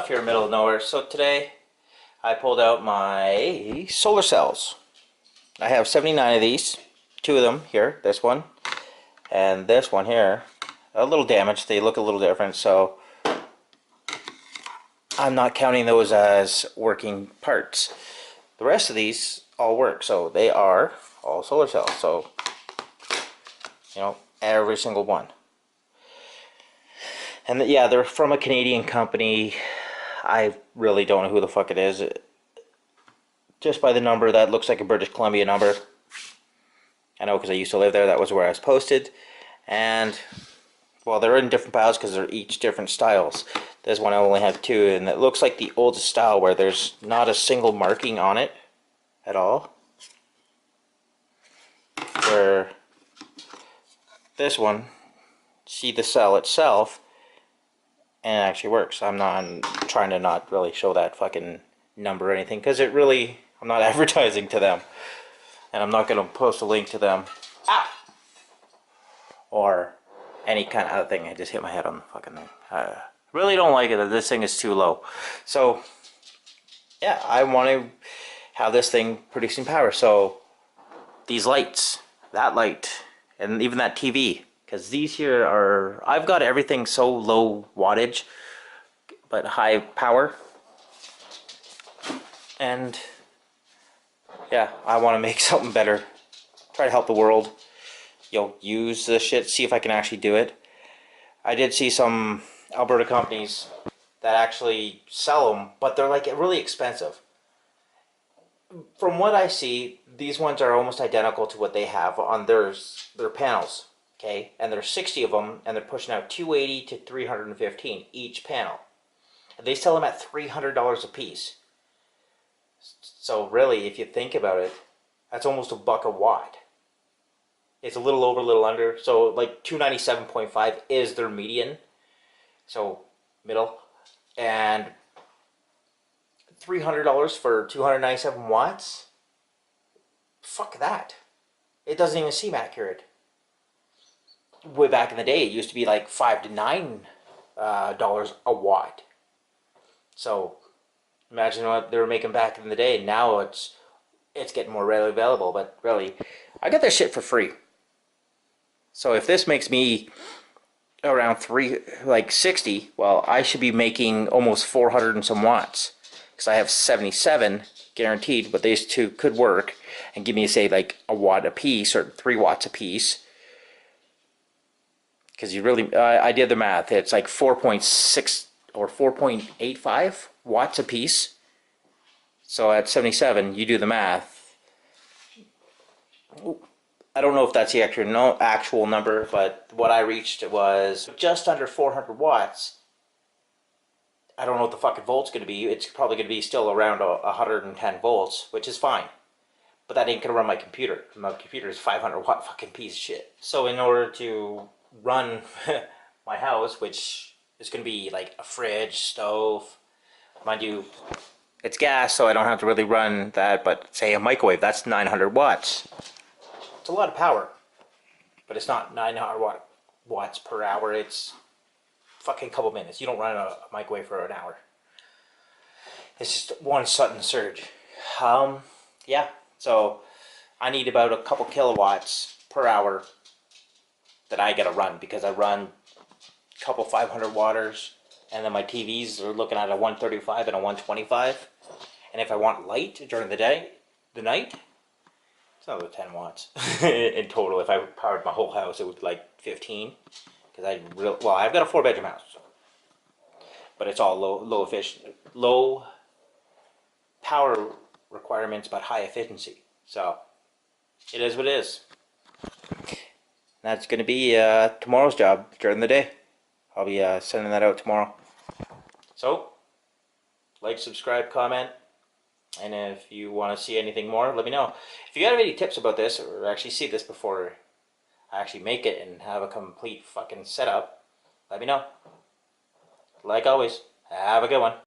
Duff here, middle of nowhere. So today I pulled out my solar cells. I have 79 of these. Two of them here, this one and this one here. A little damaged, they look a little different, so I'm not counting those as working parts. The rest of these all work, so they are all solar cells. So, you know, every single one. And yeah, they're from a Canadian company. I really don't know who the fuck it is. Just by the number, that looks like a British Columbia number. I know because I used to live there. That was where I was posted. And, well, they're in different piles because they're each different styles. This one I only have two, and it looks like the oldest style where there's not a single marking on it at all. Where this one, see the cell itself, and it actually works. I'm trying to not really show that fucking number or anything because it really, I'm not advertising to them, and I'm not going to post a link to them or any kind of other thing. I just hit my head on the fucking thing. Really don't like it that this thing is too low. So yeah, I want to have this thing producing power. So these lights, that light, and even that TV, because these here are, I've got everything so low wattage but high power, and yeah, I want to make something better, try to help the world, you know, use this shit, see if I can actually do it. I did see some Alberta companies that actually sell them, but they're like really expensive. From what I see, these ones are almost identical to what they have on their panels. Okay, and there's 60 of them, and they're pushing out 280 to 315 each panel. They sell them at $300 a piece. So really, if you think about it, that's almost $1 a watt. It's a little over, a little under. So like 297.5 is their median. So middle, and $300 for 297 watts. Fuck that. It doesn't even seem accurate. Way back in the day, it used to be like $5 to $9 a watt. So imagine what they were making back in the day. Now it's getting more readily available. But really, I got this shit for free. So if this makes me around 60, well, I should be making almost 400 and some watts, because I have 77 guaranteed. But these two could work and give me, say, like a watt a piece or 3 watts a piece. Because you really, I did the math, it's like 4.6 or 4.85 watts a piece. So at 77, you do the math. I don't know if that's the actual number, but what I reached was just under 400 watts. I don't know what the fucking volt's going to be. It's probably going to be still around 110 volts, which is fine. But that ain't going to run my computer. My computer is 500 watt fucking piece of shit. So in order to run my house, which is going to be like a fridge, stove, mind you, it's gas, so I don't have to really run that, but say a microwave, that's 900 watts. It's a lot of power, but it's not 900 watts per hour. It's fucking couple minutes. You don't run a microwave for an hour. It's just one sudden surge. Yeah, so I need about a couple kilowatts per hour that I gotta run, because I run a couple 500 watters, and then my TVs are looking at a 135 and a 125. And if I want light during the night, it's another 10 watts in total. If I powered my whole house, it would be like 15. Because I've got a 4-bedroom house, so. But it's all low power requirements, but high efficiency. So it is what it is. That's going to be tomorrow's job during the day. I'll be sending that out tomorrow. So, like, subscribe, comment, and if you want to see anything more, let me know. If you got any tips about this, or actually see this before I actually make it and have a complete fucking setup, let me know. Like always, have a good one.